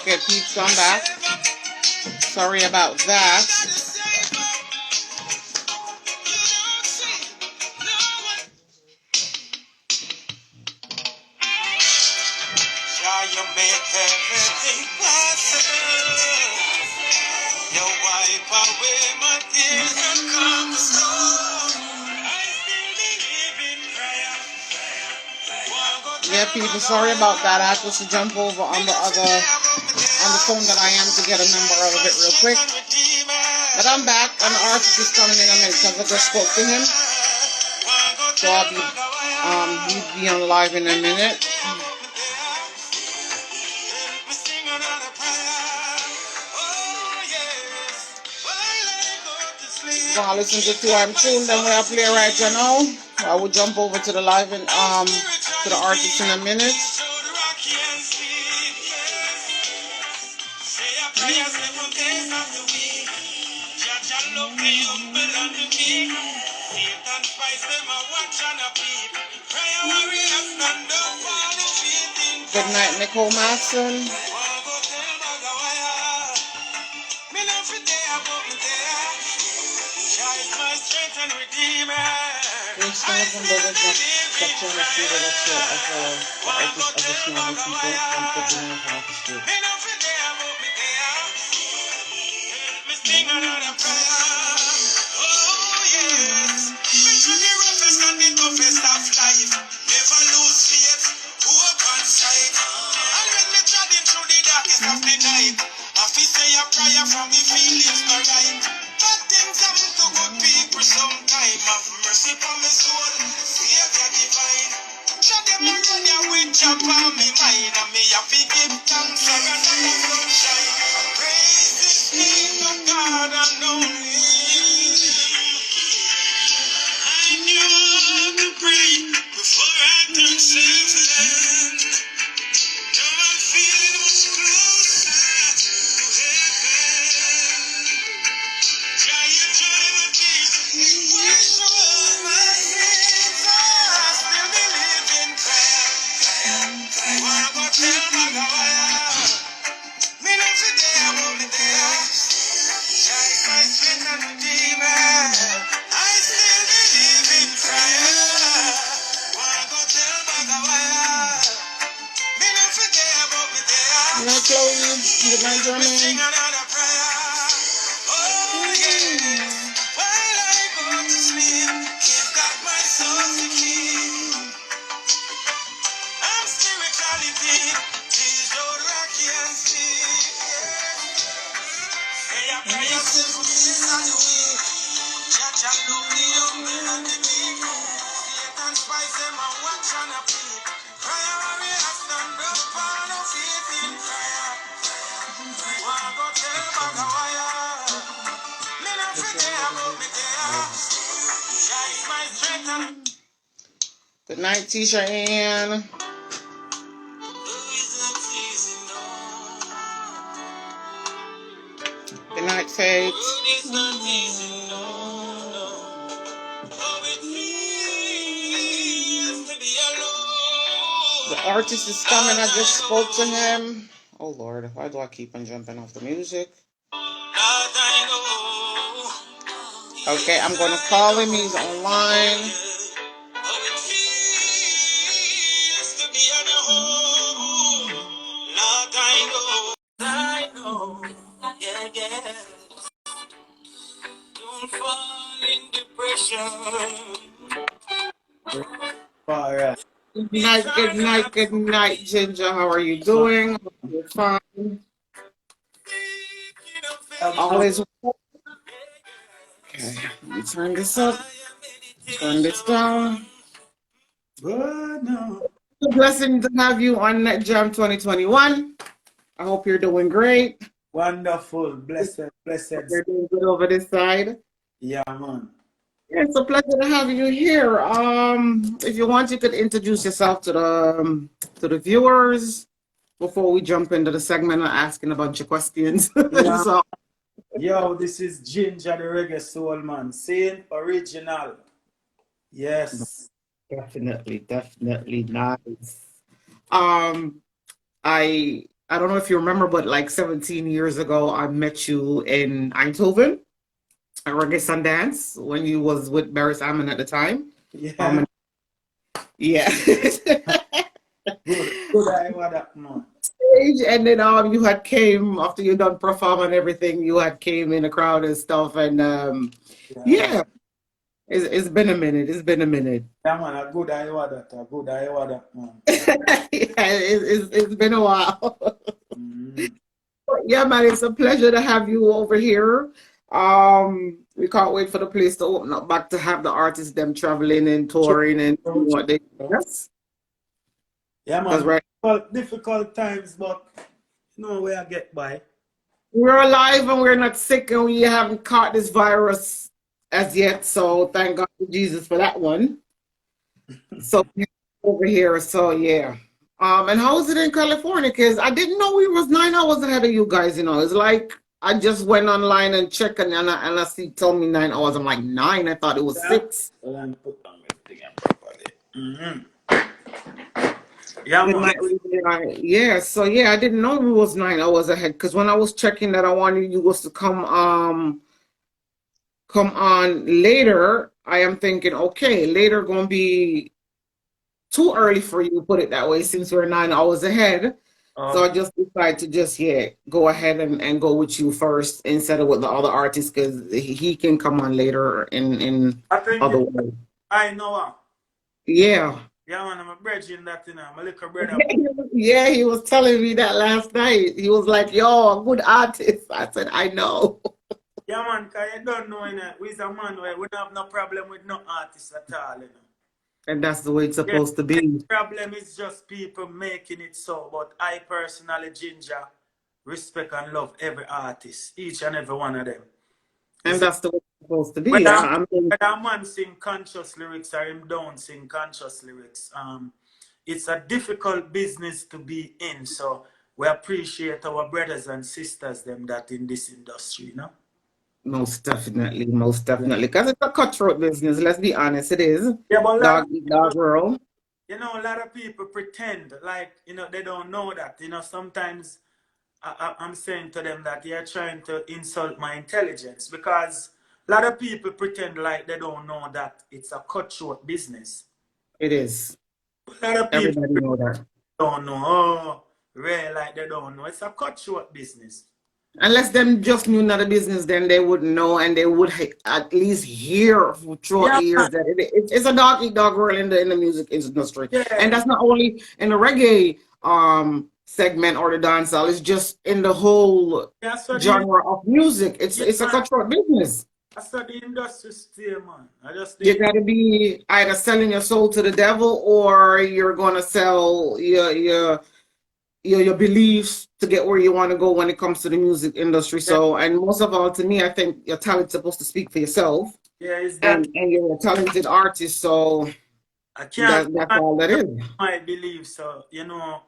Okay, peeps, I'm back. Sorry about that. You make everything possible. You wipe away my tears and calm the storm. I still believe in prayer. Yeah, people, sorry about that. I had to jump over on the phone that I am to get a number out of it real quick. But I'm back, and the artist is coming in a minute because I just spoke to him. So he'll be on live in a minute. Gonna listen to two I'm tuned, then when I play right now, I will jump over to the live and to the artist in a minute. Good night, Nicole Matson. From the feelings no right, but things happen to good people sometime. Have mercy upon my soul, Savior divine. Show them a run ya with your palm me mind, and me have to give thanks for another sunshine. Praise His name, no God only. I knew how to pray before I turned 7. Now I'm feeling much closer to heaven. Try my tears, wash all my sins. I still believe in prayer. Wanna go tell my God, me not today, I won't be there. Try my strength and redeemer. I still believe in prayer. Wanna go tell my God, me not forget about me there. Good night, Chloe. Good night, Johnny. Good night, Tisha Ann. Good night, Faith. The artist is coming. I just spoke to him. Oh, Lord. Why do I keep on jumping off the music? Okay, I'm going to call him. He's online. Don't fall in depression. All right. Good night, good night, good night, Ginger. How are you doing? You're fine. All is well. Okay, let me turn this up. Turn this down. Good, no. It's a blessing to have you on Net Jam 2021. I hope you're doing great. Wonderful. Blessed. You're doing good over this side. Yeah, man. It's a pleasure to have you here. If you want, you could introduce yourself to the viewers before we jump into the segment of asking a bunch of questions. Yeah. So, Yo, this is Ginger the Reggae Soul Man, Saint Original. Yes. definitely nice. I I don't know if you remember, but like 17 years ago, I met you in Eindhoven at Reggae Sundance when you was with Barry Salmon at the time. Yeah. Yeah. Good I was that man. Stage, and then you had came after you done perform and everything, you had came in the crowd and stuff, and Yeah. yeah, it's been a minute. It's been a minute. Yeah, man, a good I was that. A good I was that man. Yeah, it's been a while. Mm. Yeah, man, it's a pleasure to have you over here. We can't wait for the place to open up back to have the artists them traveling and True, touring and true, doing what they true. yes. Yeah, Because man. right, Difficult times, but you know where I get by. we're alive and we're not sick and we haven't caught this virus as yet. So thank God to Jesus for that one. So over here, so yeah. And how is it in California? Because I didn't know we was 9 hours ahead of you guys. You know, it's like I just went online and checked, and I see tell me 9 hours. I'm like 9. I thought it was Yeah. 6. Well, I'm put on everything properly. Yeah, Good man. night, yeah. So yeah, I didn't know we was 9 hours ahead. Because when I was checking that, I wanted you was to come on later. I am thinking, okay, later gonna be too early for you, put it that way, since we're 9 hours ahead. So I Okay. just decided to just go ahead and go with you first instead of with the other artists because he can come on later in I think other it, ways. I know what. Yeah. Yeah, man, I'm a bridging that, you know. My little brother. Yeah, he was telling me that last night. He was like, yo, a good artist. I said, I know. Yeah, man, because you don't know, you know, we's a man where we don't have no problem with no artist at all, you know. And that's the way it's Yeah, supposed to the be. problem is just people making it so. But I personally, Ginger, respect and love every artist, each and every one of them. You And see, that's the way it's supposed to be. whether, I mean, whether a man sing conscious lyrics or him don't sing conscious lyrics, it's a difficult business to be in. So we appreciate our brothers and sisters them that in this industry, you know. most definitely, most Yeah, definitely. Because it's a cutthroat business, let's be honest, it is. yeah, but a lot of Dog eat people, dog world. you know, a lot of people pretend like, you know, they don't know that. You know, sometimes I'm saying to them that you're trying to insult my intelligence because a lot of people pretend like they don't know that it's a cutthroat business. It is. A lot of people Everybody know that. don't know. Oh, really, like they don't know. It's a cutthroat business. Unless them just knew not a business, then they wouldn't know, and they would at least hear throughout Yeah, the years that it's a dog eat dog world in the music industry, and yeah. that's not only in the reggae segment or the dancehall. It's just in the whole Yeah, so the, genre of music. yeah, It's a man, cutthroat business. I saw the industry stay, man. I just You did. got to be either selling your soul to the devil or you're gonna sell your beliefs to get where you want to go when it comes to the music industry. Yeah, So, and most of all, to me, I think your talent's supposed to speak for yourself, yeah, it's that and you're a talented artist. So I can't that's all that is. my belief. So, you know,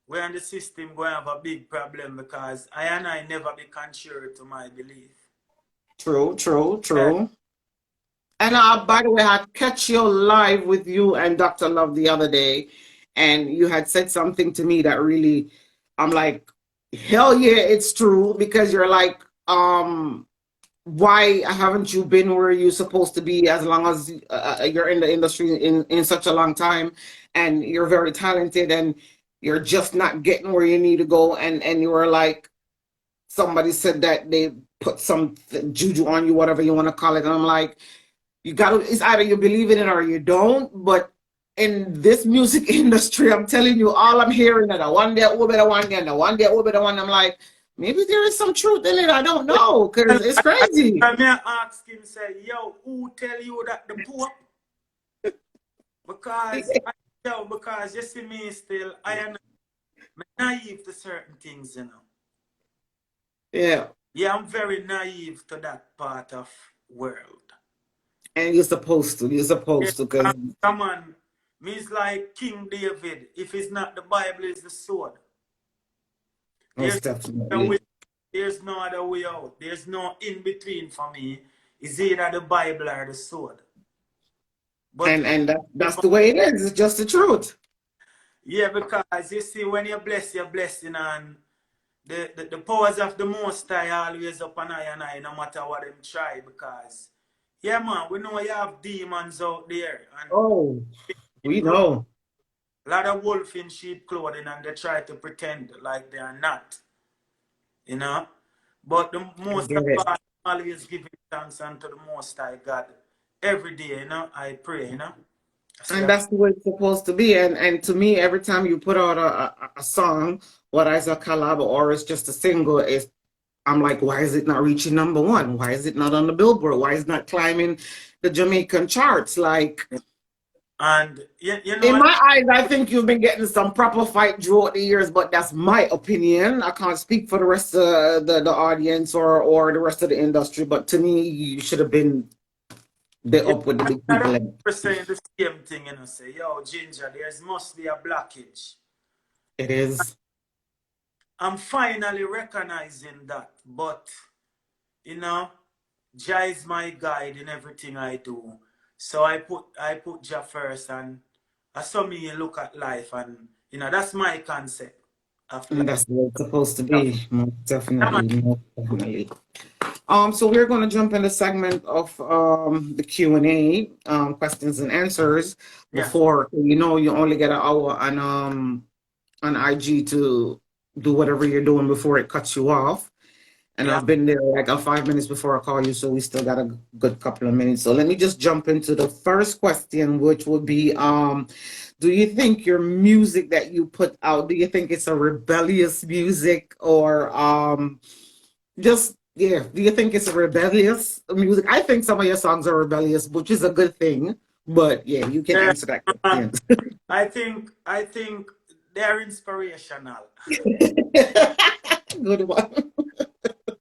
we're in the system going to have a big problem because I never be contrary to my belief. True, true, Yeah, true. And by the way, I catch you live with you and Dr. Love the other day, and you had said something to me that really, I'm like, hell yeah, it's true because you're like, why haven't you been where you're supposed to be as long as you're in the industry in such a long time, and you're very talented and you're just not getting where you need to go, and you were like, somebody said that they put some juju on you, whatever you want to call it, and I'm like, you gotta, it's either you believe in it or you don't. But in this music industry, I'm telling you, all I'm hearing is a one day over the one day and a one day over the one. I'm like, maybe there is some truth in it. I don't know, because it's crazy. I may ask him, say, yo, who tell you that the Pope? Because because you see me still, I am naive to certain things, you know. Yeah. Yeah, I'm very naive to that part of world. And you're supposed to. You're Yeah, supposed to, because come on. Me's like King David. If it's not the Bible, it's the sword. There's most no way, definitely. there's no other way out. There's no in between for me. It's either the Bible or the sword. But And that's the way it is. It's just the truth. Yeah, because you see, when you bless, you're blessing, and the powers of the Most High always up and I, no matter what them try. Because, yeah, man, we know you have demons out there, and Oh, we sheep clothing, know. a lot of wolf in sheep clothing, and they try to pretend like they are not, you know. But the I Most get of it. God always giving thanks unto the Most High God every day, you know. I pray, you know. I say, And that's the way it's supposed to be. And to me, every time you put out a song, whether it's a collab or it's just a single, it's I'm like, why is it not reaching number one? Why is it not on the Billboard? Why is it not climbing the Jamaican charts? Like, and you in know, my eyes, I think you've been getting some proper fight throughout the years, but that's my opinion. I can't speak for the rest of the audience or the rest of the industry, but to me, you should have been the yeah, up with the big a lot people. of people saying the same thing, you know, say, yo, Ginger, there's must be a blockage. It is. I'm finally recognizing that, but you know, Jah is my guide in everything I do. So I put Jah first, and I saw me look at life, and you know that's my concept of life. And that's the way it's supposed to Yeah, be. Most man. definitely. Most definitely. So we're going to jump in the segment of the Q&A, questions and answers. Yeah. Before, you know, you only get an hour on IG to do whatever you're doing before it cuts you off. And Yeah. I've been there like 5 minutes before I call you, so we still got a good couple of minutes. So let me just jump into the first question, which would be, do you think your music that you put out, do you think it's a rebellious music or just yeah, do you think it's a rebellious music? I think some of your songs are rebellious, which is a good thing. But yeah, you can Yeah. answer that question. I think they're inspirational. Good one.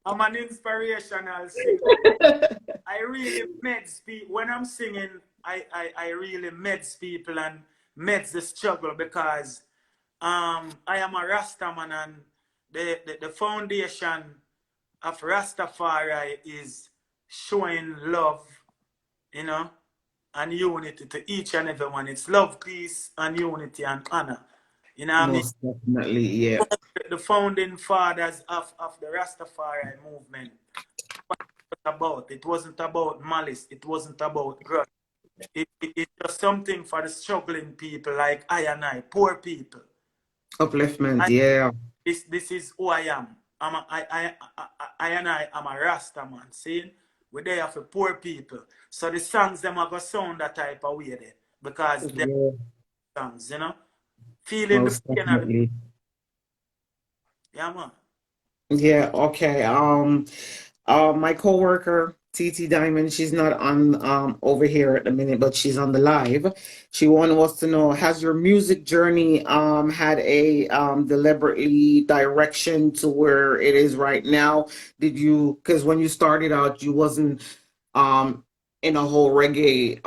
I'm an inspirational singer. I really meds people when I'm singing. I really meds people and meds the struggle because I am a Rasta man, and the foundation of Rastafari is showing love, you know, and unity to each and everyone. It's love, peace, and unity and honor. You know what I mean? Most definitely, yeah. The founding fathers of the Rastafari movement. What it was about. It wasn't about malice. It wasn't about grudge. It's just something for the struggling people like I and I, poor people. Upliftment, I, yeah. this is who I am. I and I am a Rasta man. See, we're there for poor people. So the songs them are gonna sound that type of way there because they're Yeah, songs, you know, feeling the most pain of the definitely. yeah man. Yeah, okay. My coworker, TT Diamond, she's not on over here at the minute, but she's on the live. She wanted us to know, has your music journey had a deliberately direction to where it is right now? Did you, because when you started out, you wasn't um in a whole reggae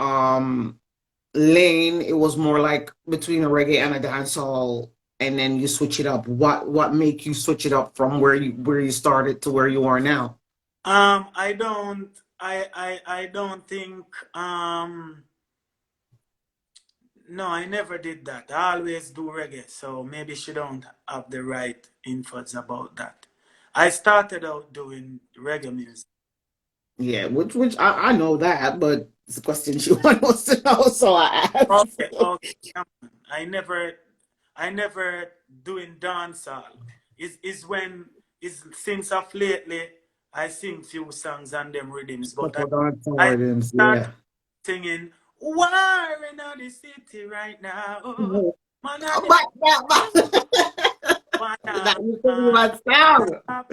lane. It was more like between a reggae and a dancehall, and then you switch it up. What make you switch it up from where you started to where you are now? I don't think no, I never did that. I always do reggae, so maybe she don't have the right infos about that. I started out doing reggae music. Yeah, which I know that, but it's a question she wants to know, so I asked. Okay, okay. Yeah, man. I never doing dancehall. Is when is since of lately I sing few songs and them rhythms, but Couple dance I rhythms, start yeah. singing War in the city right now. Oh, Oh, man, I that wanna you think about sound. stop.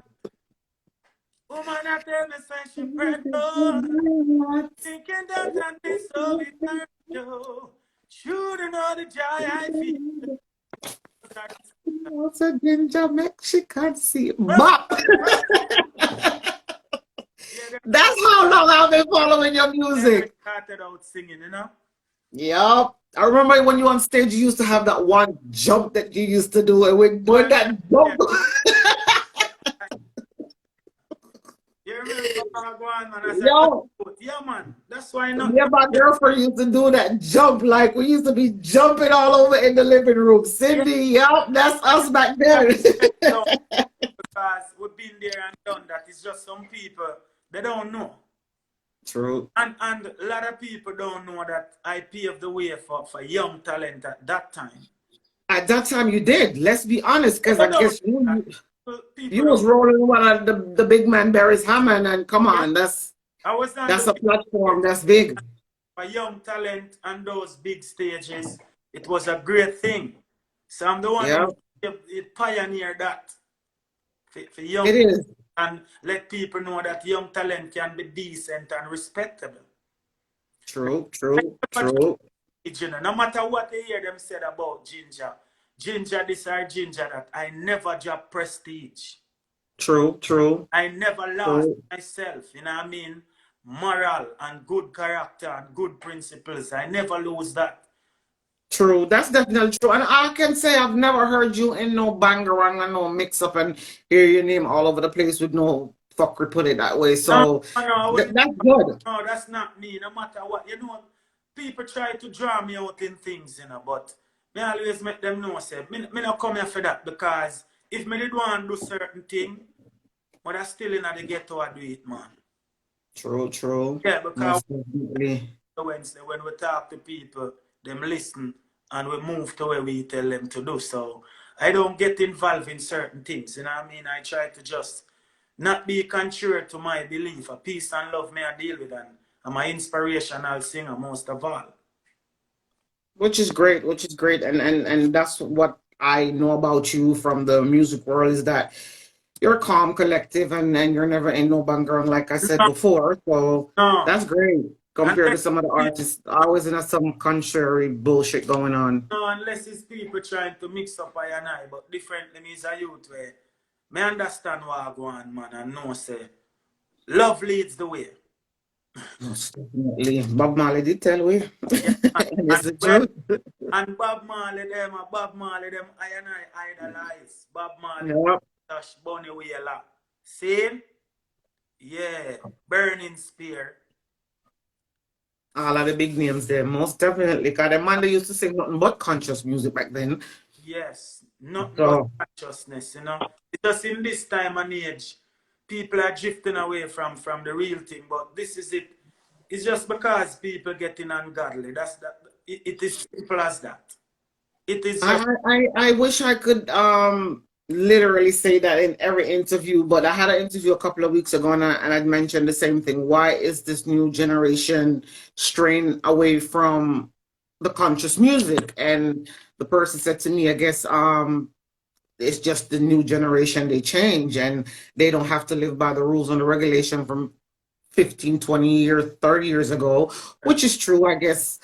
Woman, I tell me, say she pregnant. Thinking that I miss all it hurt, yo. Shouldn't know the joy I feel. What's a ginger Mexican see? Well, Bop. yeah, That's how long I've been following your never music. started out singing, you know. Yep. I remember when you on stage, you used to have that one jump that you used to do, and when Well, that yeah, jump, you remember Go on, man. I said, Yo, yeah, man. That's why not. me and my girlfriend used to do that jump. Like we used to be jumping all over in the living room. Yeah, Cindy, yup, that's us back then. so, because we've been there and done that. It's just some people, they don't know. True. And a lot of people don't know that I paved the way for young talent at that time. At that time, you did. Let's be honest, because They I don't guess know that. you People was don't. rolling one of the big man Barry's Hammond, and come Yeah, on, I was on that's the a big platform stage that's big. for young talent and those big stages. It was a great thing. So I'm the one Yeah, who pioneered that for it young is. and let people know that young talent can be decent and respectable. True, true, true, No matter what they hear them said about Ginger, Ginger this or Ginger that, I never dropped prestige. true, true, I never lost true. myself, you know what I mean? Moral and good character and good principles. I never lose that. True, that's definitely true. And I can say I've never heard you in no bangarang and no mix up and hear your name all over the place with no fuckery, put it that way. No, So no, I wouldn't. that's good. No, that's not me. No matter what, people try to draw me out in things, but me always make them know, say, me not come here for that because if me did want to do certain thing, but I still in the ghetto, I do it, man. True, true. Yeah, because Most definitely. when we talk to people, them listen and we move to where we tell them to do. So I don't get involved in certain things, you know what I mean? I try to just not be contrary to my belief. A peace and love may I deal with, and I'm an inspirational singer most of all. Which is great, which is great. And that's what I know about you from the music world is that you're calm, collective, and you're never in no background, like I said No, before. So no. that's great compared to Unless some of the people, artists always in some contrary bullshit going on. no, unless it's people trying to mix up I and I, but differently means a youth where me understand what I go on, man, and know say love leads the way. Most definitely. Bob Marley did tell we. Yeah, man. And And it's the when truth. Bob Marley them, I and I idolize. Bob Marley, Yep. Dash, Bunny Wailer. See? Yeah. Burning Spear. All of the big names there, most definitely. Because the man they used to sing nothing but conscious music back then. Yes. Nothing but So consciousness. It's just in this time and age, people are drifting away from the real thing. But this is it. It's just because people getting ungodly. That's that. It is simple as that. It is just I wish I could literally say that in every interview, but I had an interview a couple of weeks ago and I'd mentioned the same thing. Why is this new generation straying away from the conscious music? And the person said to me, I guess it's just the new generation, they change and they don't have to live by the rules and the regulation from 15, 20 years, 30 years ago, which is true, I guess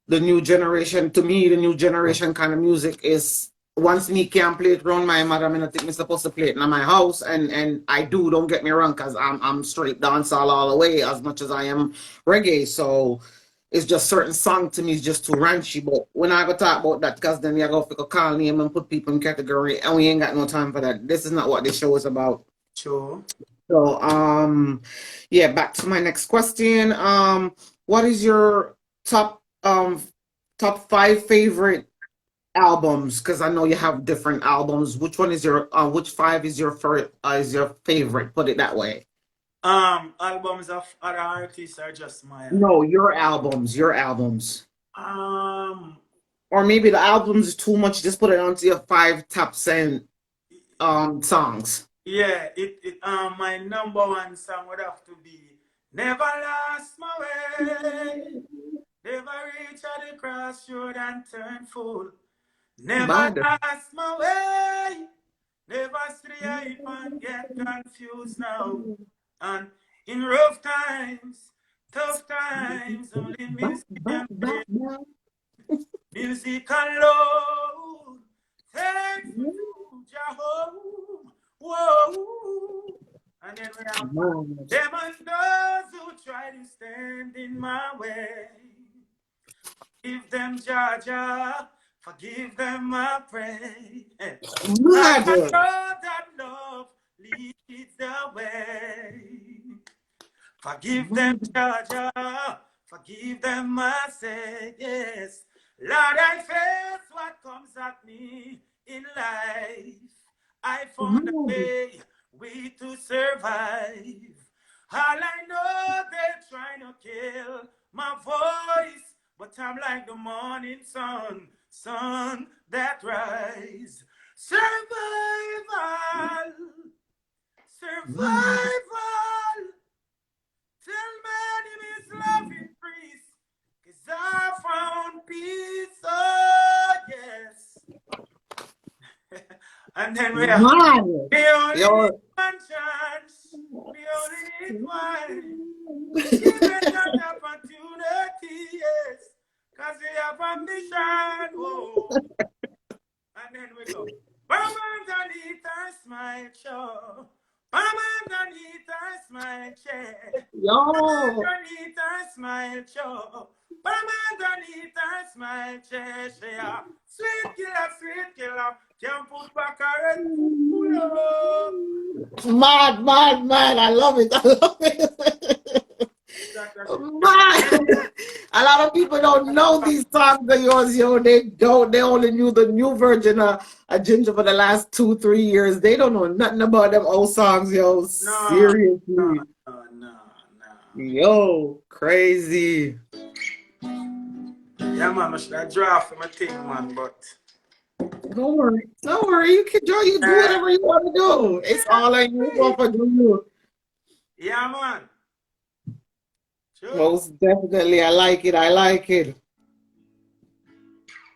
the new generation, to me, the new generation kind of music is once me can't play it around my mother, I mean, I think I'm supposed to play it in my house, and I do, don't get me wrong, because I'm straight dancehall all the way as much as I am reggae. So it's just certain song to me is just too ranchy. But when I go talk about that, because then you go for call name and put people in category, and we ain't got no time for that. This is not what this show is about. true. So yeah, back to my next question. What is your top five favorite albums? Because I know you have different albums. Which one is your which five is your favorite? Put it that way. Albums of other artists are just my No, your albums, your albums. um Or maybe the albums is too much. Just put it onto your five top 10 songs. yeah, it my number one song would have to be Never Lost My Way. Never reach at the crossroad and turn full. Never Bad. lost my way. Never stray and get confused now. And in rough times, tough times, only Bad, music bad, can bad, bring bad. music alone. Takes me to Jehovah. Whoa. And then we have them and those who try to stand in my way. Give them Jaja, forgive them, I pray. I Mad. know that love leads the way. Forgive them, Georgia. Forgive them, I say, yes. Lord, I face what comes at me in life. I found a way to survive. All I know, they're trying to kill my voice. But I'm like the morning sun, sun that rise. Survival, survival. Tell man him his love increase, 'cause I found peace, oh yes. And then we only need one chance, we only need one. Give it an opportunity, yes, 'cause we have ambition, oh. And then we go, Mama underneath her smile, show. Mama underneath her smile, chair. Underneath her smile, show. Mama underneath her smile, chair, share. Sweet killer, can't put back her head. Mad, I love it. Man, a lot of people don't know these songs of yours, yo. They only knew the new version of Ginger for the last 2-3 years. They don't know nothing about them old songs, yo. Seriously. No. Yo, crazy. Yeah, man, I should have draft my thing, man, but Don't worry. You can you do whatever you want to do. It's all I you want to do. Yeah, man. Sure. Most definitely. I like it.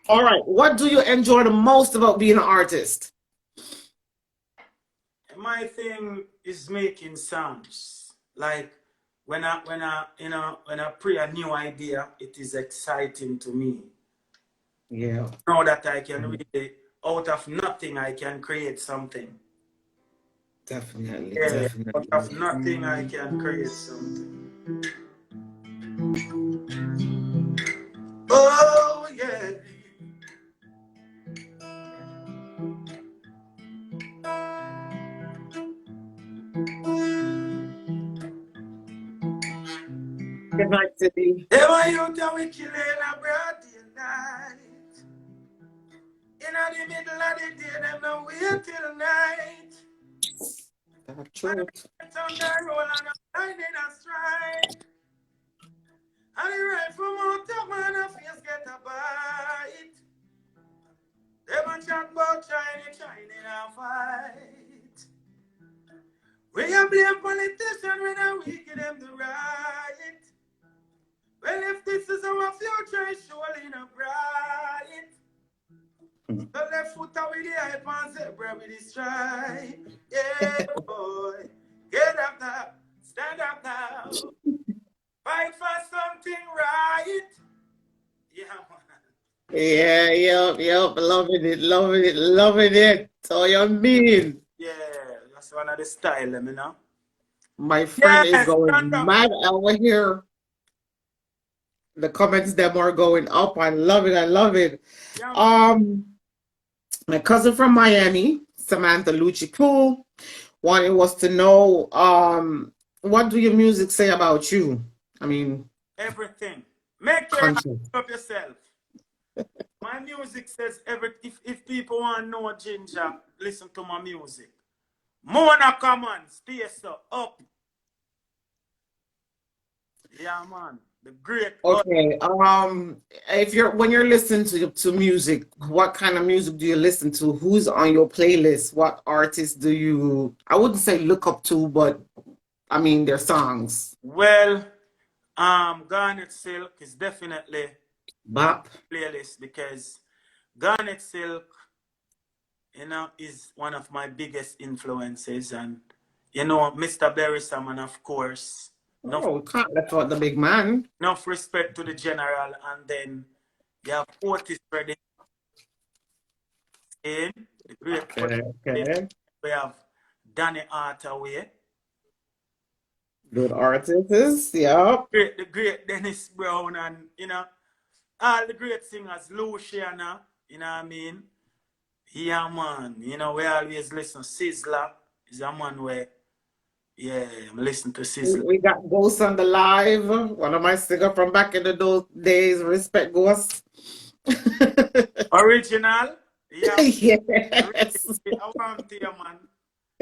All right. What do you enjoy the most about being an artist? My thing is making sounds. Like when I pray a new idea, it is exciting to me. Yeah. Know that I can really, out of nothing, I can create something. Definitely. Out of nothing, I can create something. Oh, yeah. Good night, City. They want you to we kill in a broad daylight. In the middle of the day, them no wait till night. That's true. On the roll and I'm in a strike. And the rifle mount up, man, a face get a bite. Them a chat about China and fight. We a blame politician when a wicked them the right. Well, if this is our future, it's surely not bright. The left foot out with the hype and zebra with the stripe. Yeah, boy. Get up now. Stand up now. Fight for something right. Yeah, man. Yeah, yep. Loving it. So you mean? Yeah, that's one of the style, you know. My friend Yes, is going stand up. mad over here. The comments them are going up. I love it. Yeah. My cousin from Miami, Samantha Lucicu, wanted us to know, what do your music say about you? I mean, Everything. Make your hands up yourself. My music says everything. If people want to know Ginger, listen to my music. Mona, come on, stay so up. Yeah, man. The great. Okay. When you're listening to music, what kind of music do you listen to? Who's on your playlist? What artists do you, I wouldn't say look up to, but I mean their songs. Well, Garnet Silk is definitely Bop. playlist because Garnet Silk, is one of my biggest influences, and Mr. Berry Salmon, of course. We can't let out the big man. Enough respect to the general, and then you have Otis Redding, the great. Okay. We have Danny Artaway. Good artists, yeah. The great Dennis Brown, and all the great singers, Luciana, you know what I mean? Yeah, man. We always listen. Sizzler is a man where Yeah, I'm listening to We Sizzle. we got Ghost on the live. One of my singers from back in the those days. Respect Ghost. Original? Yeah, Yes. I want to you, man.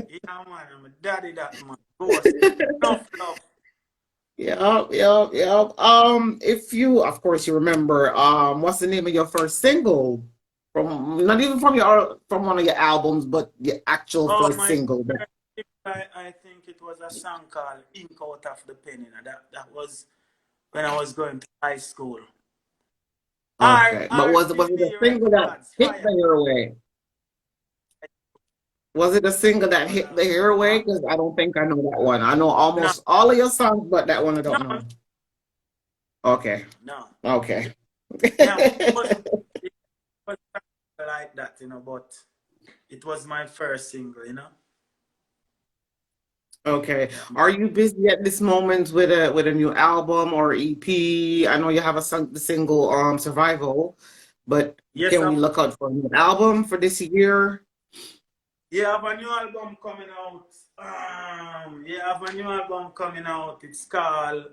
Yeah, man. I'm a daddy that, man. Ghost. Enough love. Yep, yep, yep. If you, of course, you remember, what's the name of your first single? From not even from one of your albums, but your actual Oh, first my single. first thing, I think it was a song called Ink Out of the Pen. That was when I was going to high school. Okay, but was it a RCB single that Records, hit fire. the airway? Was it a single that hit the airway? Huh? Because I don't think I know that one. I know No, almost all of your songs, but that one I no, don't know. Okay, no. okay. Yeah, it was like that, but it was my first single. Okay. Yeah. Are you busy at this moment with a new album or EP? I know you have the single Survival, but Yes, can we look out for a new album for this year? I have a new album coming out. I have a new album coming out. It's called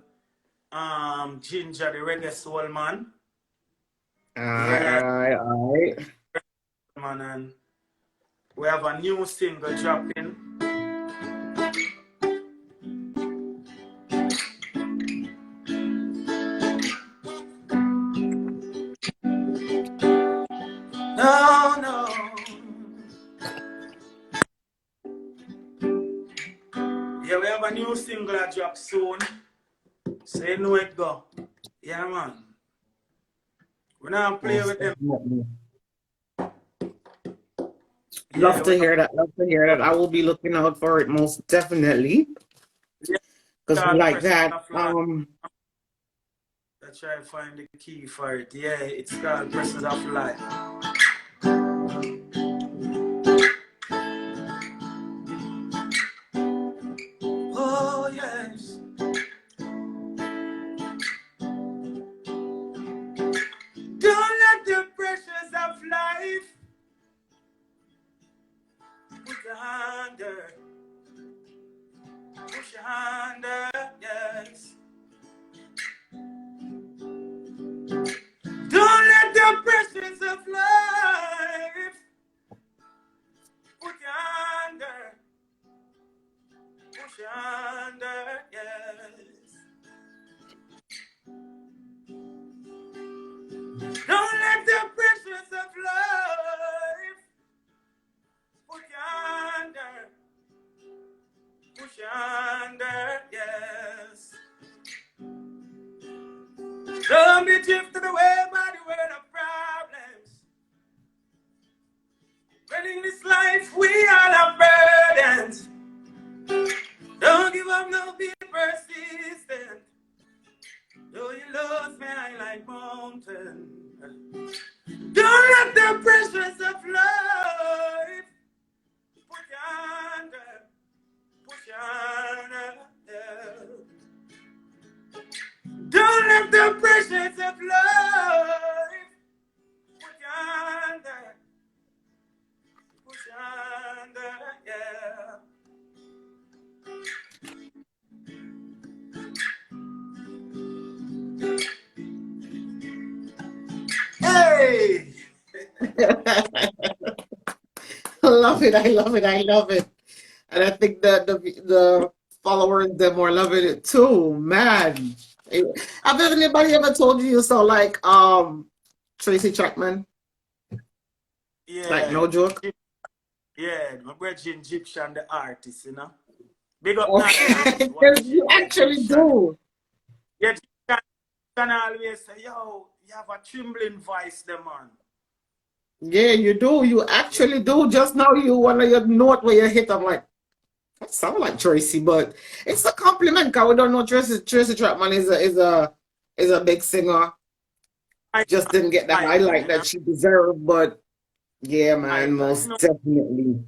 GINJAH, the Reggae Soul Man. Yeah, All right. man, and we have a new single dropping. No, no. Yeah, we have a new single that drop soon. So you know it go. Yeah, man. We not play Most with them. definitely. Yeah, Love we to not hear that. Love to hear that. I will be looking out for it most definitely yeah, because we called like Pressure that. of Life. I try to find the key for it. Yeah, it's called Pressure of Life. Oh, yes. Don't let the pressures of life put you under. Push you under, yes. Don't let the pressures of life put you under. Push you under, yes. Don't let the pressures of life put you under. Push you under, yes. Don't be drifted away by the weight of problems. But in this life, we all have burdens. Don't give up, no, be persistent. Though you love me, I like mountain. Don't let the pressures of life put you under, push you under. Yeah. Don't let the pressures of life put you under, push you under. Yeah. Hey! I love it. I love it. I love it. And I think that the followers them are loving it too. Man. Have anybody ever told you you sound like Tracy Chapman? Like Yeah. no joke? Yeah, my brother Egyptian, the artist. Big up that Okay. artist. Watch You him, actually Egyptian. do. Yeah, Egyptian can always say, yo, you have a trembling voice, the man. Yeah, you do. You Yeah. actually do. Just now you one of your note where you hit. I'm like, that sound like Tracy, but it's a compliment because we don't know Tracy Chapman is a big singer. Just didn't get the Icon, highlight that she deserved, but yeah, man, icon. most definitely.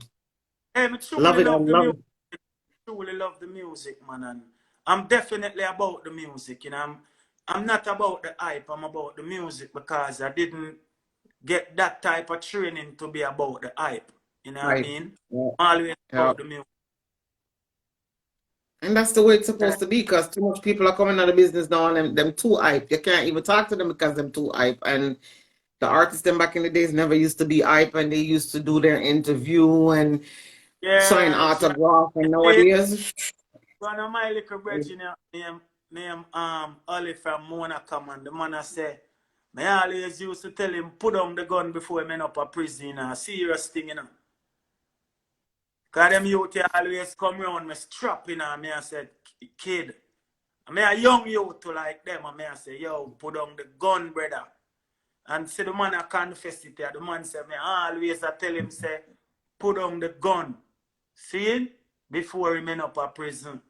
Hey, I Love truly it. I love the love music. it. Truly love the music, man. And I'm definitely about the music. I'm not about the hype. I'm about the music because I didn't get that type of training to be about the hype. You know what I Right. mean? Yeah. I'm always Yeah. about the music. And that's the way it's supposed to be because too much people are coming out of business now and them too hype. You can't even talk to them because them too hype. And the artists them back in the days never used to be hype and they used to do their interview and sign Yes, right. autograph. And See, nowadays, one of my little brethren name Ollie from Mona come and the man I say, me always used to tell him put down the gun before he went up a prison, you know, a serious thing, you know. Cause them youth they always come around me strap, you know, and me I said, kid, and me a young youth to like them, and me I say, yo, put down the gun, brother. And see the man I confess it there. The man said, me always I tell him, say, put down the gun. See it? Before he went up a prison.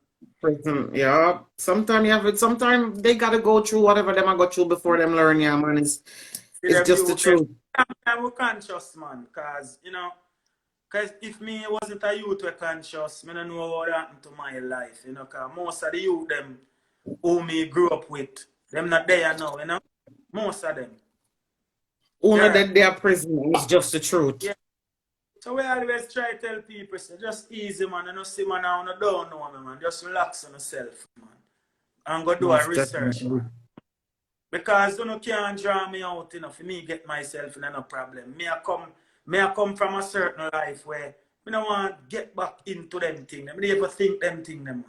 prison, yeah. Sometimes you have it. Sometimes they gotta go through whatever them I go through before them learn. Yeah, man. See It's them just the youth, them. truth. I'm conscious, man. Cause, you know, cause if me wasn't a youth were conscious, me don't know what happened to my life, you know, cause most of the youth them who me grew up with, them not there now, you know. Most of them. Only Yeah. that they are prison. It's just the truth. Yeah. So we always try to tell people, say, just easy, man. You know, see, man, I don't know me, man. Just relax on yourself, man. And go do a Most research, definitely. man. Because you know, can't draw me out, you know, for me get myself in no problem. Me I come from a certain life where me don't want to get back into them things. Me never think them things, man.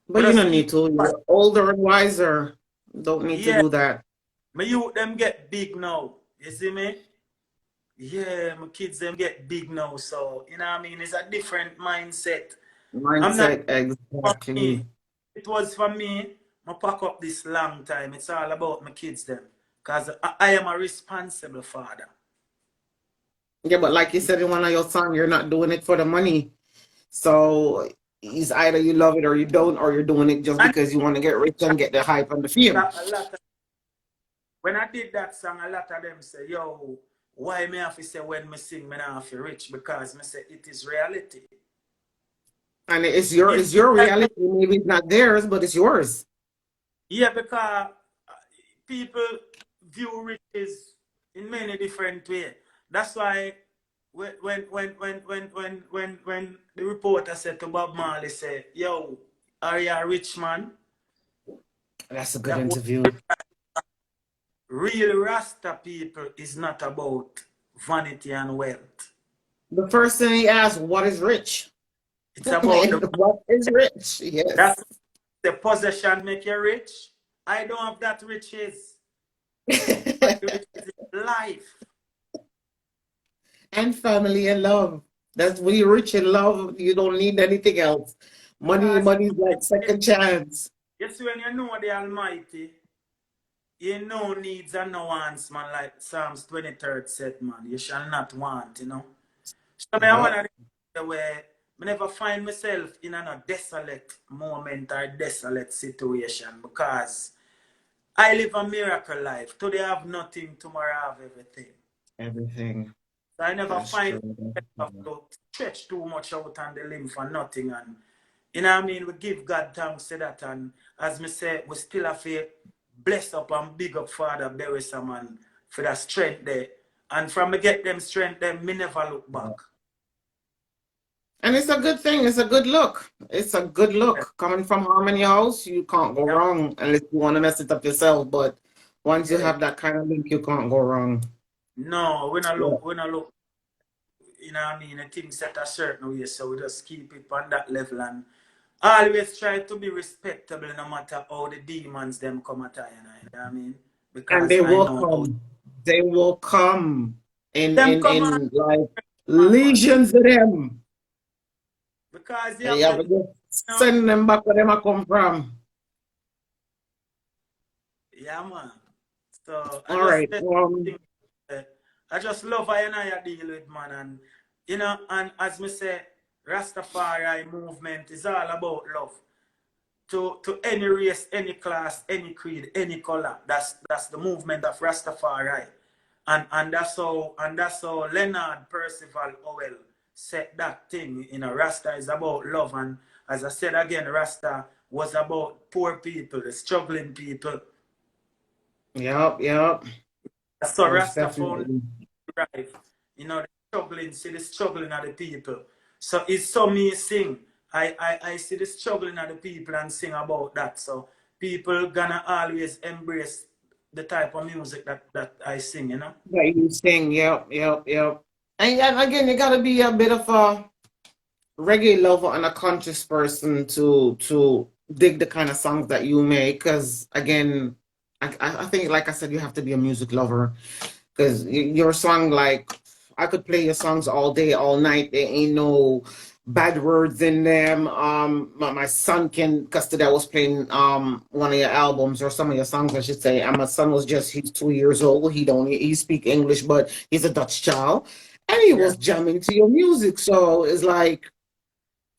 But But you just don't keep need to. You're older and wiser. Don't need to yeah, do that. my youth them get big now. You see me? Yeah, my kids them get big now. So, you know what I mean? It's a different mindset. I'm not Mindset, for exactly. me. It was for me. I pack up this long time. It's all about my kids them. Because I am a responsible father. Yeah, but like you said in one of your songs, you're not doing it for the money. So it's either you love it or you don't, or you're doing it just And because you want to get rich and get the hype and the fame. a lot of, when I did that song, a lot of them say, yo, why me have to say when me sing, me not have to rich? Because me say it is reality. And If it's your reality. Maybe it's not theirs, but it's yours. yeah, because people view riches in many different ways. That's why when the reporter said to Bob Marley, say, yo, are you a rich man? That's a good That was interview. real Rasta people is not about vanity and wealth. The first thing he asked, what is rich? It's about the And what is rich? Yes. that's the possession make you rich. I don't have that riches. My riches is life. And family and love. That's when you're rich in love, you don't need anything else. Because Money's like second chance. yes, when you know the Almighty, you know needs and no wants, man, like Psalms 23rd said, man. You shall not want, you know. So I Yeah. want to where I never find myself in a desolate moment or desolate situation because I live a miracle life. Today I have nothing, tomorrow I have everything. Everything. So I never That's find true. myself to stretch too much out on the limb for nothing. And you know what I mean? We give God thanks to that. And as me say, we still have to bless up and big up Father Bury some man for that strength there. And from me get them strength, them me never look back. And it's a good thing. It's a good look. It's a good Yeah. look. Coming from Harmony House, you can't go Yeah. wrong unless you want to mess it up yourself. But once you Yeah. have that kind of link, you can't go wrong. No, Yeah. we not look, you know what I mean, the things set a certain way, so we just keep it on that level and always try to be respectable no matter how the demons them come at you know what I mean? And Because they I will know how come. They will come them come on, in like man. legions of them. Because you And have you to, have to just you know, send them back where them come from. yeah, man. So I All just right. say I just love how and I deal with, man. And, you know, and as me say, Rastafari movement is all about love. To any race, any class, any creed, any color. That's the movement of Rastafari. And that's how Leonard Percival Howell said that thing. You know, Rasta is about love. And as I said again, Rasta was about poor people, the struggling people. Yep, yep. So Most Rasta found definitely. drive. You know, the struggling, see the struggling of the people. So it's so me sing. I see the struggling of the people and sing about that. So people gonna always embrace the type of music that I sing, you know? That you sing, yep, yep, yep. And again, you gotta be a bit of a reggae lover and a conscious person to dig the kind of songs that you make. Because again, I think, like I said, you have to be a music lover. Because your song, like, I could play your songs all day, all night. There ain't no bad words in them. My son can, because today I was playing one of your albums or some of your songs, I should say. And my son was he's 2 years old. He speak English, but he's a Dutch child, and he Yeah. was jamming to your music. So it's like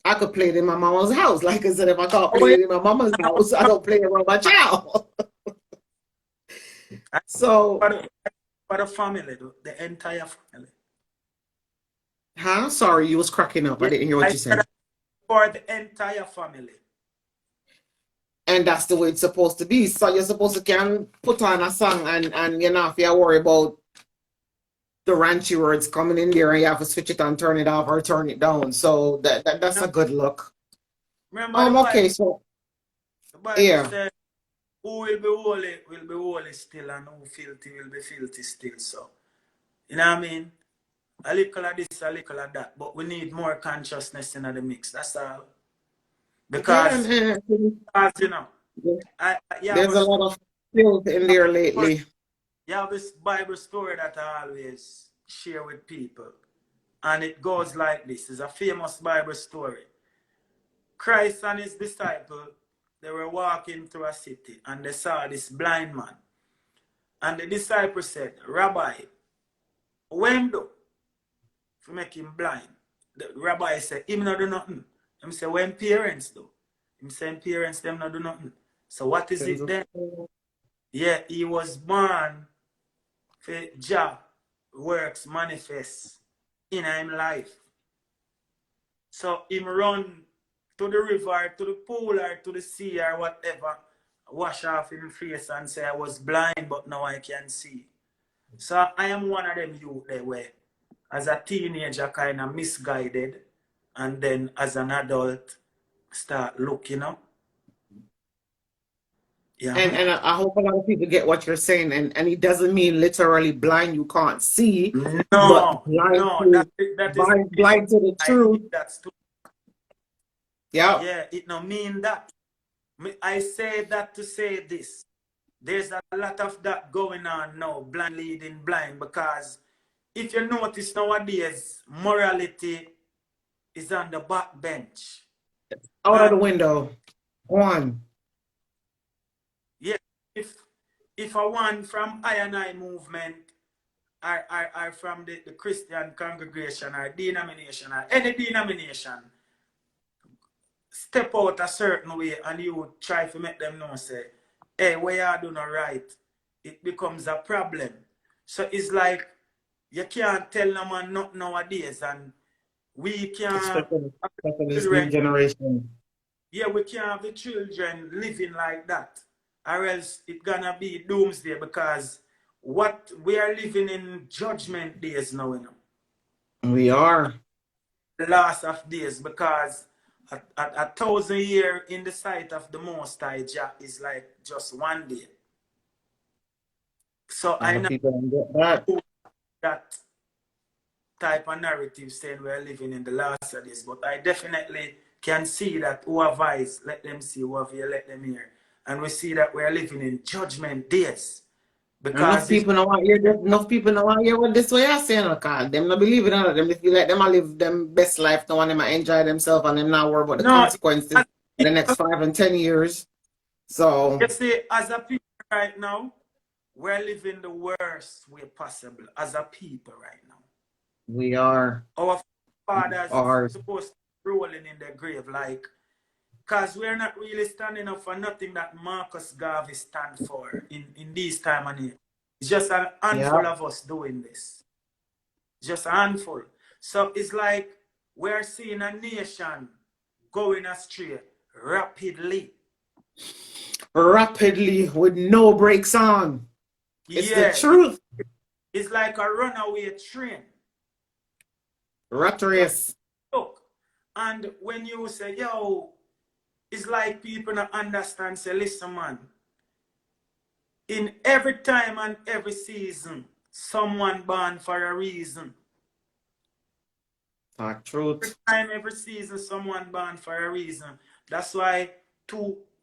I could play it in my mama's house. Like I said, if I can't Oh, play yeah. it in my mama's house, I don't play it around my child. So, For the family, though, the entire family. huh? Sorry, you was cracking up. I Yeah, didn't hear what I you said said. for the entire family. And that's the way it's supposed to be. So you're supposed to can put on a song and you know if you worry about the ranchy words coming in there and you have to switch it on, turn it off or turn it down. So that's Now, a good look. remember Okay, so The Bible yeah. says, who will be holy still, and who filthy will be filthy still. So, you know what I mean? A little of this, a little of that. But we need more consciousness in the mix. That's all. Yeah, Because, you know, you have there's a a lot of filth in there story, lately. you have this Bible story that I always share with people. And it goes like this. It's a famous Bible story. Christ and his disciple, they were walking through a city and they saw this blind man. And the disciple said, Rabbi, when do to make him blind? The rabbi said, him not do nothing. Him say, when parents do? Him saying parents them not do nothing. So what is it then? Yeah, he was born for Jah works manifest in him life. So him run to the river, to the pool, or to the sea, or whatever, wash off him face and say, I was blind, but now I can see. So I am one of them youth there where, as a teenager, kind of misguided, and then as an adult, start looking up. Yeah. And I hope a lot of people get what you're saying. And it doesn't mean literally blind, you can't see, but No, blind no, to that is blind to the I truth. think that's too. Yeah. Yeah, it no mean that. I say that to say this. There's a lot of that going on now, blind leading blind, because if you notice nowadays, morality is on the back bench. Out of the And window. One. yeah, if a one from I and I movement are from the Christian congregation or denomination or any denomination, step out a certain way and you try to make them know, say, hey, where you do not right, it becomes a problem. So it's like you can't tell no man not nowadays, and we can't Especially this new children, generation. yeah, we can't have the children living like that. Or else it's gonna be doomsday, because what we are living in judgment days now, you know. We are. The last of days, because a 1,000 years in the sight of the Most High Jah is like just one day. So A lot I of know people don't get that. that type of narrative saying we're living in the last of days, but I definitely can see that who have eyes, let them see, who have ear, let them hear. And we see that we're living in judgment days, Enough because it's people know what hear this, enough people know what hear what this way I say, no, cause them not believe it, them they feel like them a live them best life, no one them a enjoy themselves and them not worry about the no, consequences as in the next 5 and 10 years. So you see, as a people right now, we're living the worst way possible as a people right now. we are. Our We fathers are. supposed to be rolling in their grave, like, because we're not really standing up for nothing that Marcus Garvey stand for in these time and age. It's just a Yeah. handful of us doing this. Just a handful. So it's like we're seeing a nation going astray rapidly. Rapidly with no brakes on. It's the Yeah, truth. it's like a runaway train. Rat Just race. look. And when you say, yo, it's like people not understand, say, listen, man, in every time and every season, someone born for a reason. Talk Every truth. time, every season, someone born for a reason. That's why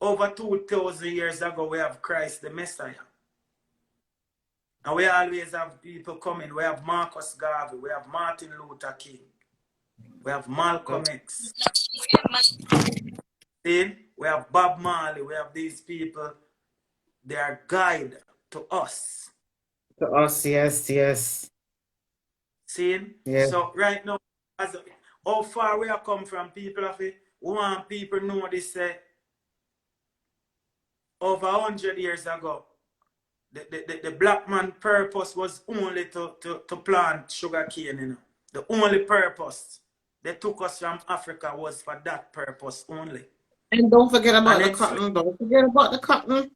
over 2,000 years ago, we have Christ the Messiah. And we always have people coming. We have Marcus Garvey. We have Martin Luther King. We have Malcolm X. See? We have Bob Marley. We have these people. They are guide to us. To us, yes, yes. See? Yeah. So right now, how far we have come from, people of it, we want people know this over 100 years ago, the black man purpose was only to plant sugar cane, you know. The only purpose they took us from Africa was for that purpose only. And don't forget about And the cotton. Don't forget about the cotton.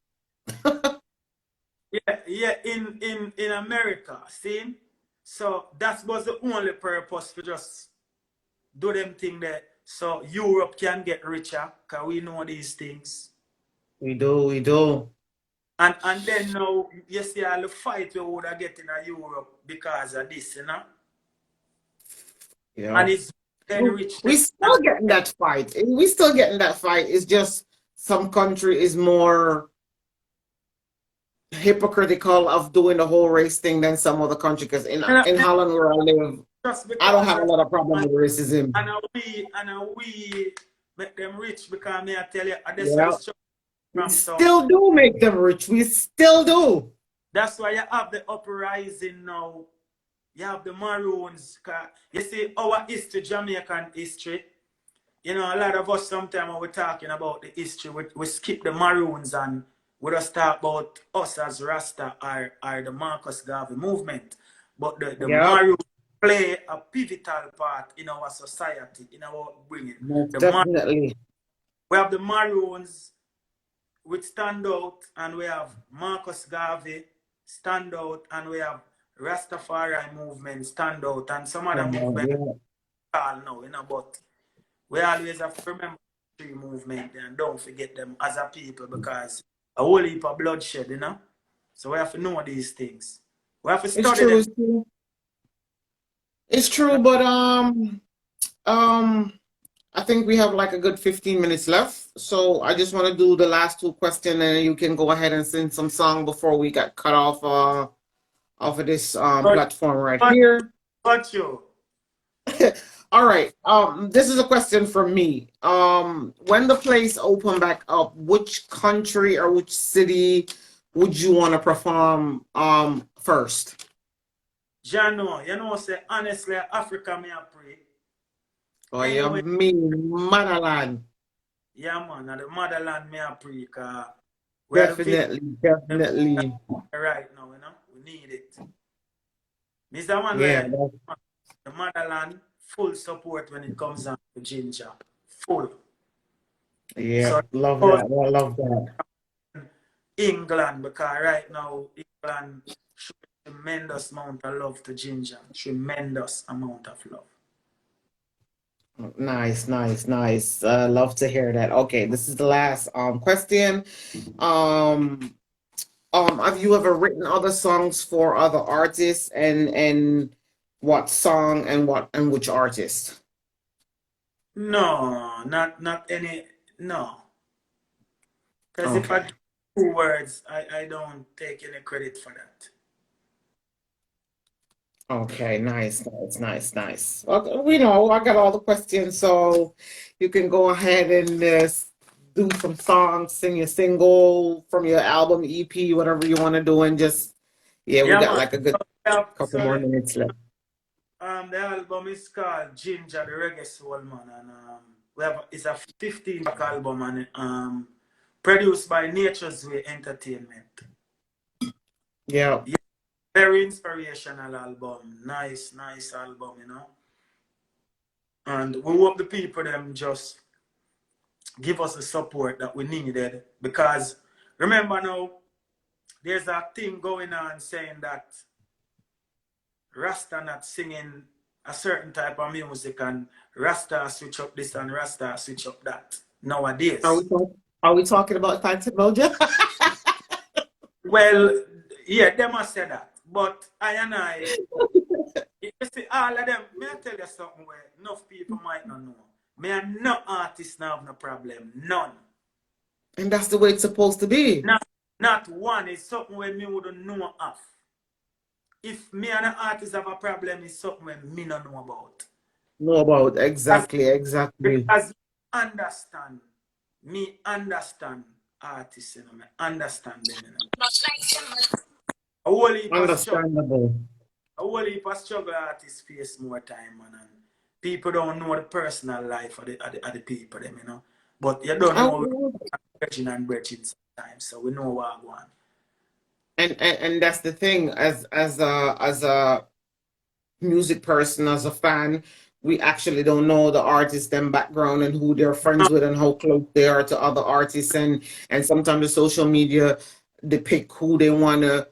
yeah, in America, see? So that was the only purpose to just do them thing there. So Europe can get richer, because we know these things. We do, we do. And then now, you see all the fight we would have get in Europe because of this, you know? Yeah. And it's then rich. We still getting that fight. We still getting that fight. It's just some country is more hypocritical of doing the whole race thing than some other country. Because in Holland where I live, I don't have a lot of problem with racism. And we make them rich because me I tell you, Yeah. We still do make them rich. We still do. That's why you have the uprising now. You have the Maroons. You see our history, Jamaican history. You know, a lot of us sometimes when we're talking about the history, we skip the Maroons and we just talk about us as Rasta or the Marcus Garvey movement. But the Maroons play a pivotal part in our society, in our upbringing. Definitely. We have the Maroons, which stand out, and we have Marcus Garvey stand out, and we have Rastafari movement stand out, and some other movement now, you know, but we always have to remember the movement and don't forget them as a people, because a whole heap of bloodshed, you know. So we have to know these things. We have to study them. It's true, but I think we have like a good 15 minutes left. So I just want to do the last two questions, and you can go ahead and sing some song before we get cut off of this platform right here. Got you. All right. This is a question from me. When the place open back up, which country or which city would you want to perform first? Jano, you know, say honestly, Africa me a pray. Oh, anyway, you mean motherland? Yeah, man, the motherland me a pray. Definitely. Right now, you know, we need it. Mr. Man, the motherland, full support when it comes down to GINJAH. Full. Yeah, so, love that. I love that. England, because right now, England shows a tremendous amount of love to GINJAH. Tremendous amount of love. Nice. Love to hear that. Okay, this is the last question. Have you ever written other songs for other artists, and what song and which artist? No, not any. No, because if I do 2 words, I don't take any credit for that. Okay, nice. Okay, we know I got all the questions, so you can go ahead and do some songs, sing your single from your album, EP, whatever you want to do, and just we got like a good couple more minutes left. The album is called GINJAH, the Reggae Soul Man, and it's a 15-track album, and produced by Nature's Way Entertainment. Yeah. Very inspirational album. Nice album, you know. And we hope the people them just give us the support that we needed, because remember now, there's a thing going on saying that Rasta not singing a certain type of music and Rasta switch up this and Rasta switch up that Are nowadays. we are we talking about Phantom Moja? Well, yeah, they must say that. But I and I, you see, all of them, may I tell you something where enough people might not know. Me and no artist now have no problem. None. And that's the way it's supposed to be. Not one is something where me wouldn't know of. If me and an artist have a problem, it's something where me don't know about. Know about exactly. Because understand, me understand artists, you know, me understand them, you know. A whole heap of struggle, Understandable. a whole heap of struggle artists face more time, man, and people don't know the personal life of the people, them, you know. But you don't know bridging and bridging sometimes, so we know what I want. And that's the thing, as a music person, as a fan, we actually don't know the artist, them background, and who they're friends with, and how close they are to other artists, and sometimes the social media depict who they want to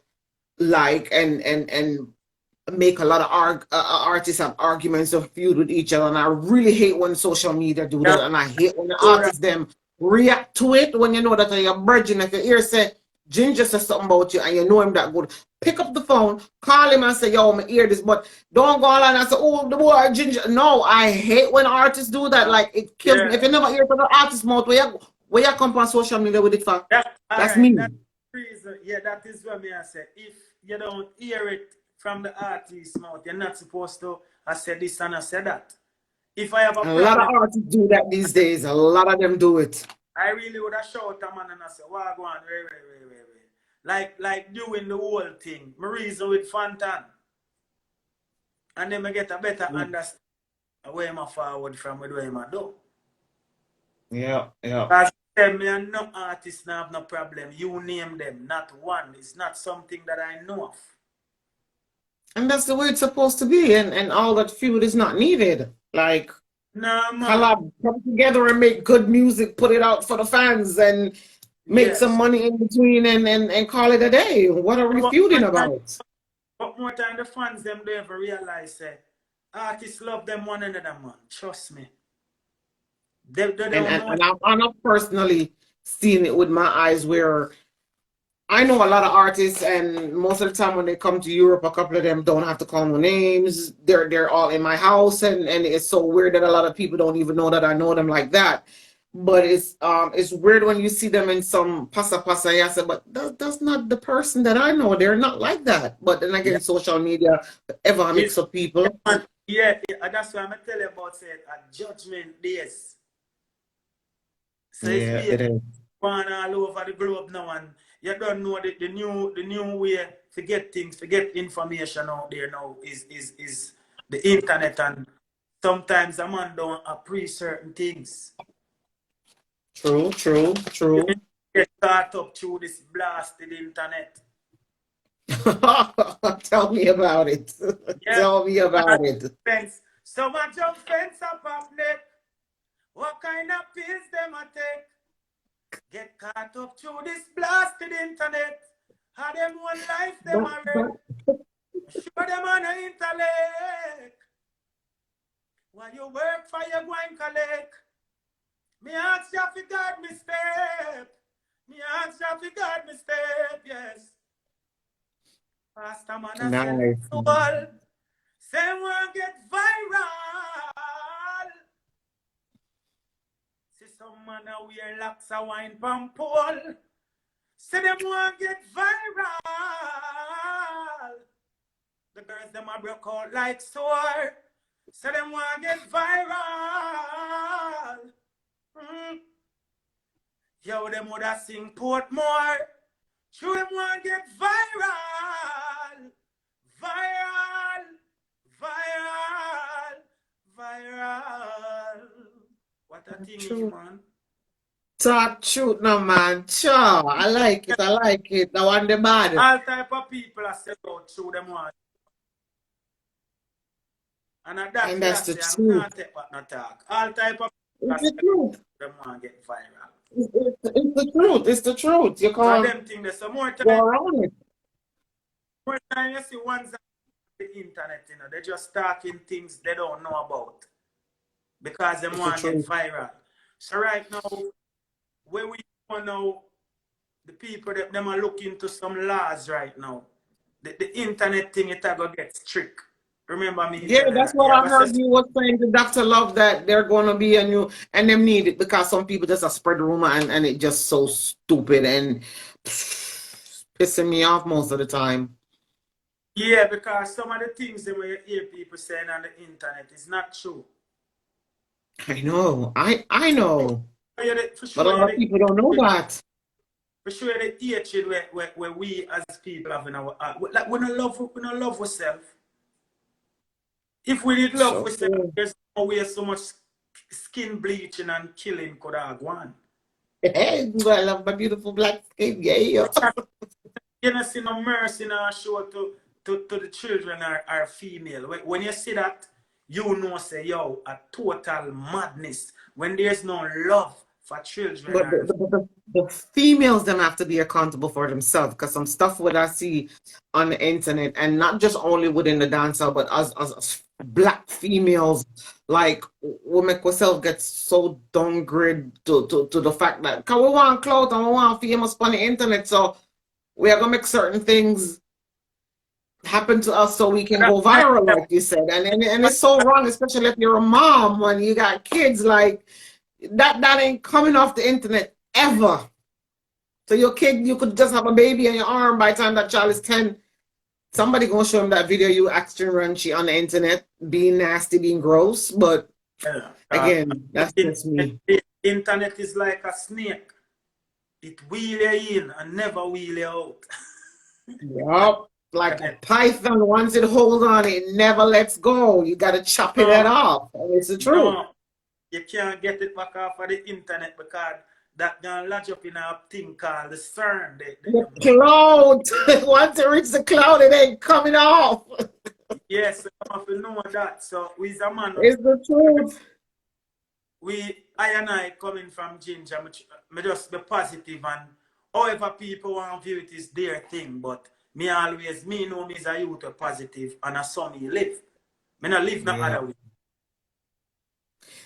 like, and make a lot of artists have arguments or feud with each other, and I really hate when social media do Yeah, that, and I hate when the so that, artists them react to it when you know that you're virgin. If your ear say Ginger says something about you and you know him that good, pick up the phone, call him and say, yo, me hear this, but don't go online and say, oh, the boy Ginger. No, I hate when artists do that. Like, it kills me. yeah, If you never hear from the artist mouth, where you come on social media with it for? that, all That's right, me. that's the reason, yeah, that is what me I say. If you don't hear it from the artist's mouth, you're not supposed to, I said this and I said that. If I have a And a lot of problem, artists do that these days. A lot of them do it. I really would have shout a man and I say, what go on, wait. Like doing the whole thing. My reason with Fantan. And then I get a better understanding of where I'm forward from where I'm do. Yeah. Because tell me and no artist now have no problem. You name them, not one. It's not something that I know of. And that's the way it's supposed to be. And all that feud is not needed. Like, Nah, man. collab, come together and make good music, put it out for the fans, and make some Yes. money in between, and call it a day. What are we feuding about? But more time the fans them don't ever realize artists love them one another, man. Trust me. They don't know. I've personally seen it with my eyes, where I know a lot of artists, and most of the time when they come to Europe, a couple of them don't have to call no names. They're all in my house, and it's so weird that a lot of people don't even know that I know them like that. But it's weird when you see them in some pasa. I say, but that's not the person that I know. They're not like that. But then again, Yeah. social media ever mix up people. Yeah, that's why I'm tell you about at Judgment Days. So Yeah, it's it is. going all over the globe now, and you don't know the new way to get things, to get information out there now is the internet, and sometimes a man don't appreciate certain things. True. You get caught up through this blasted internet. Tell me about it. Yeah. Tell me about it. Fence. Some a jump fence up net. What kind of pills them a take? Get caught up through this blasted internet. How them one life them a wreck. Show them on the intellect. While you work for your going collect. Me ask you if you guard me step. Me ask you if you guard me step, yes. Pastor man, I Nice. said, say one get viral. See some man a wear locks of wine from pole. Say them one get viral. The girls them a broke out like sore. Say them one get viral. Yo, them woulda sing Portmore. True, them want get viral. What a thing is, man. Talk truth, no man. Sure, I like it. I want the bad. All type of people are said out through them one. And that's the I'm truth. not take what not talk. All type of people are It's the said truth. them want get viral. It's the truth. It's the truth. You So can't them thing there's some more go around it. you see ones that the internet, you know, they're just talking things they don't know about because they It's the want to get truth. viral. So right now, where we want now, the people that them are looking to some laws right now. The internet thing, it go get strict. Remember me Yeah, telling that's that. what Yeah, I but heard you was saying to Dr. Love that they're going to be a new, and them need it because some people just spread the rumor and it just so stupid and pissing me off most of the time. yeah, because some of the things that you hear people saying on the internet is not true. I know, I know, For but a sure, lot of people don't know that. for sure the hatred where we as people have in our heart. Like we don't love ourselves. If we did love So ourselves, true. there's no way so much skin bleaching and killing could have gone. Hey, I love my beautiful black skin. Yeah. You don't see no mercy in our show to the children are female. When you see that, you know, say, yo, a total madness. When there's no love for children But or the females them have to be accountable for themselves because some stuff what I see on the internet and not just only within the dancehall but as black females like we make ourselves get so downgraded to the fact that cause we want clout and we want famous on the internet so we are gonna make certain things happen to us so we can that. go viral like you said and it's so wrong especially if you're a mom when you got kids like that ain't coming off the internet ever. So your kid, you could just have a baby on your arm by the time that child is 10. Somebody gonna show him that video you acting raunchy on the internet, being nasty, being gross. But again, that's just me. The internet is like a snake. It wheel you in and never wheel you out. Yup. Like a python, once it holds on, it never lets go. You gotta chop it No, off. And it's the truth. no, you can't get it back off of the internet because that gonna lodge up in a thing called the CERN. The cloud. Once it reaches the cloud, it ain't coming off. Yes, you have to know that. So we a man. It's the truth. I and I coming from Ginger, me just be positive and however people want to view it is their thing, but me always, me know me is a youth positive and I saw me live. Me not live no other way.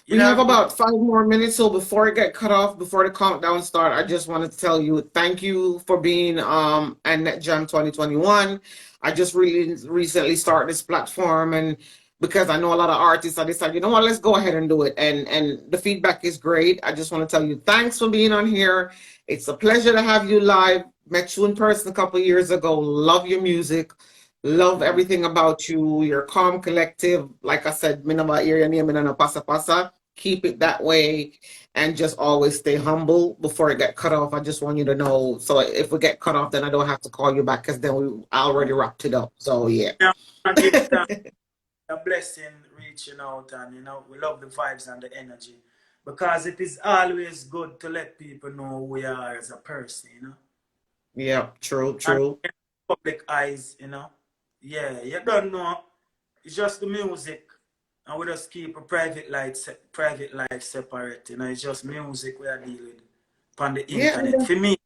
We have about 5 more minutes, so before I get cut off, before the countdown start, I just wanted to tell you thank you for being at NetJam 2021. I just really recently started this platform, and because I know a lot of artists, I decided, you know what, let's go ahead and do it. And the feedback is great. I just want to tell you thanks for being on here. It's a pleasure to have you live. Met you in person a couple of years ago. Love your music. Love everything about you. You're calm, collective. Like I said, me never hear your name in a pasa pasa. Keep it that way and just always stay humble before it get cut off. I just want you to know. So if we get cut off, then I don't have to call you back because then we already wrapped it up. So yeah. I give thanks, a blessing reaching out and you know, we love the vibes and the energy. Because it is always good to let people know who we are as a person, you know. Yeah, true, And true. in public eyes, you know. Yeah, you don't know. It's just the music. And we just keep a private life separate. You know, it's just music we are dealing with on the Yeah, internet. For me,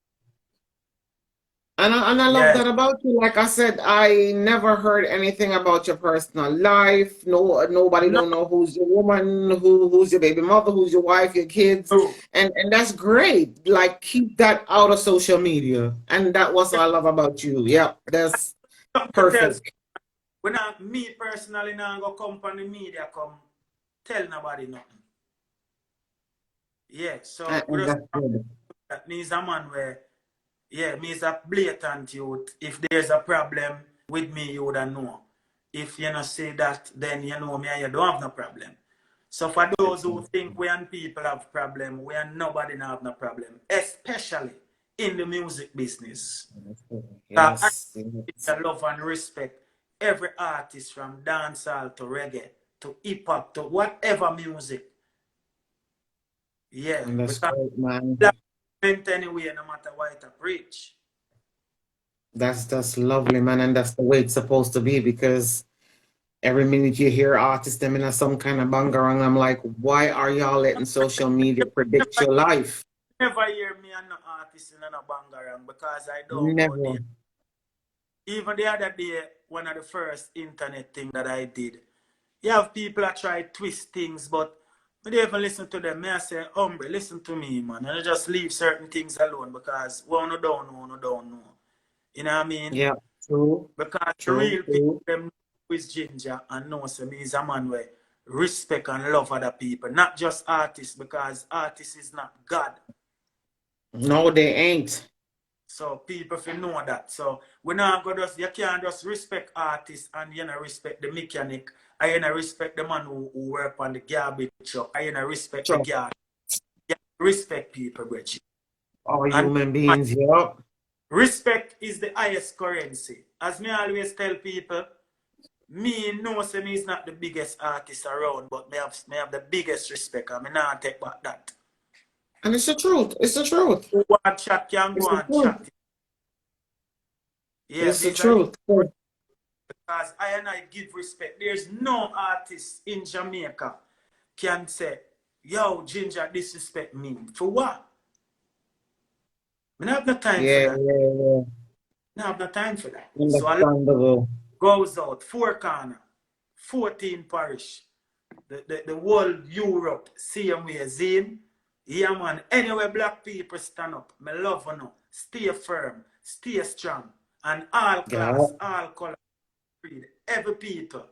and I love yeah. that about you. Like I said, I never heard anything about your personal life. No, nobody No, don't know who's your woman, who's your baby mother, who's your wife, your kids, no. and that's great. Like keep that out of social media, and that was what I love about you. Yeah, that's Something to tell. perfect. When me personally now go come on the media, come tell nobody nothing. Yeah, so we And just that's good. that means a man where, yeah, me is a blatant youth. If there's a problem with me, you would know. If you not say that, then you know me and you don't have no problem. So for those who think we and people have problem, we and nobody not have no problem, especially in the music business. I Yes, love and respect every artist from dancehall to reggae to hip hop to whatever music. Yeah, and that's because great, man. that meant anyway, no matter what it preach. That's lovely, man, and that's the way it's supposed to be because every minute you hear artists them in some kind of bangarang, I'm like, why are y'all letting social media predict your life? Never hear me and no artist in a bangarang because I don't go Never. there. even the other day, one of the first internet thing that I did, you have people that try to twist things, but I don't even listen to them. I say, hombre, listen to me, man. And I just leave certain things alone because one don't know, one don't know. You know what I mean? Yeah, true, Because the true, real people, true. them know who is Ginger and know me is a man where respect and love other people, not just artists, because artists is not God. No, they ain't. So people if you know that. So we not go just you can't just respect artists and you know respect the mechanic. I you know respect the man who work on the garbage truck. I you know respect the Sure. guard. You respect people, Reggie. All And human beings, yeah. respect is the highest currency. As me always tell people, me know say me is not the biggest artist around, but me have the biggest respect. I mean not take back that. And it's the truth. It's the truth. Who want chat can It's go the and truth. chat. Yeah, It's the vis-a-vis truth. because I and I give respect. There's no artist in Jamaica can say, yo, Ginger disrespect me. For what? I don't have no time for Yeah, that. yeah, yeah. I don't have no time for that. So I Understandable. goes out, four corner, 14 parish, the whole Europe, same way, Zine. Yeah, man. Anyway, black people stand up. Me love you know. Stay firm, stay strong, and all Yeah. class, all color. Creed, every people,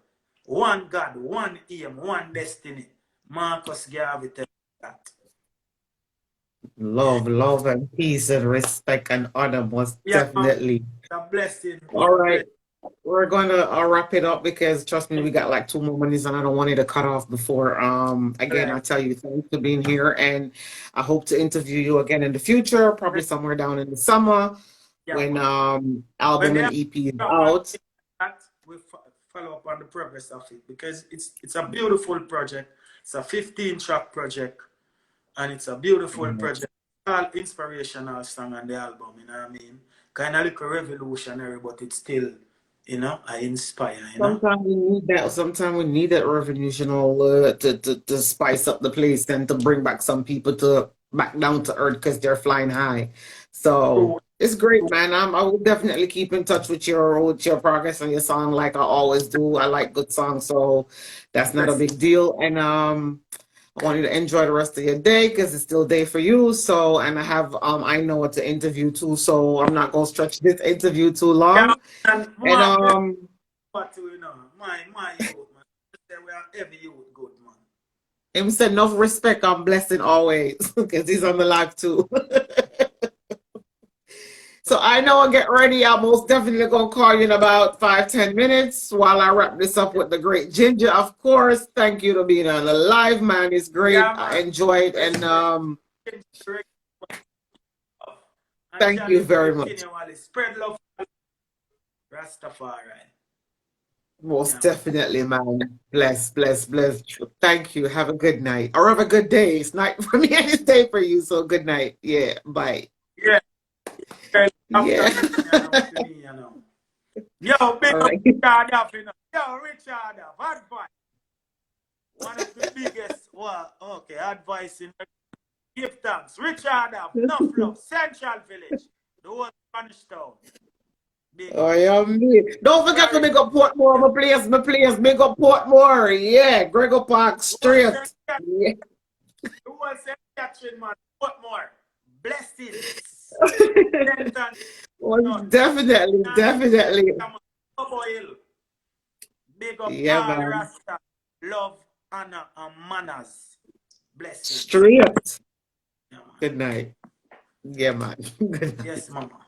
one God, one aim, one destiny. Marcus Garvey tell that. Love, love, and peace and respect and honor, most Yeah, man, definitely. it's a blessing. It's All a right. blessing. We're going to wrap it up because trust me, we got like 2 more minutes and I don't want it to cut off before. Again, I Right. tell you, thanks for being here. And I hope to interview you again in the future, probably somewhere down in the summer Yeah, when man. When album they and have EP is drop and out. that, we follow up on the progress of it because it's a beautiful project. It's a 15-track project and it's a beautiful project. All inspirational song on the album, you know what I mean? Kind of like a revolutionary, but it's still, I inspire, Sometimes we need that. Sometimes we need that revolutional to spice up the place and to bring back some people to back down to earth because they're flying high. So So, it's great, man. I will definitely keep in touch with your progress and your song like I always do. I like good songs, so that's not a bless. big deal. And I want you to enjoy the rest of your day because it's still day for you. So and I have I know what to interview too, so I'm not gonna stretch this interview too Yeah, long. and And more bless to my youth, man. Say we are every youth good, man. him said enough respect and blessing always because he's on the live too. So I know I'll get ready. I'm most definitely gonna call you in about 5-10 minutes while I wrap this up with the great Ginger. Of course, thank you to being on the live, man. It's great. Yeah, I man. enjoyed and Respect. And thank Jah you live very much. continually. Spread love. Rastafari. Most Yeah, man. definitely, man. Bless, bless, bless. Thank you. Have a good night. Or have a good day. It's night for me and it's day for you. So good night. Yeah. Bye. Yeah. Yeah. Afternoon, to me. Yo, big All up right. Richard Duff, Yo, Richard Duff, advice. One of the biggest, advice in the give thanks. Richard Duff, enough love, Central Village, the whole Spanish town. Big Oh, up. yeah, me. Don't forget to Gary, make up Portmore, my place, make up Portmore. Yeah, Gregor Park Street. Yeah. who was St. Catherine, man? What more? Blessings. Sentence. Well, No, definitely, definitely. Hill. Big up Yeah, all man. Rasta. Love, honor, and manners. Blessings. Street. Yeah, man. Good night. Yeah, man. Good night. Yes, mama.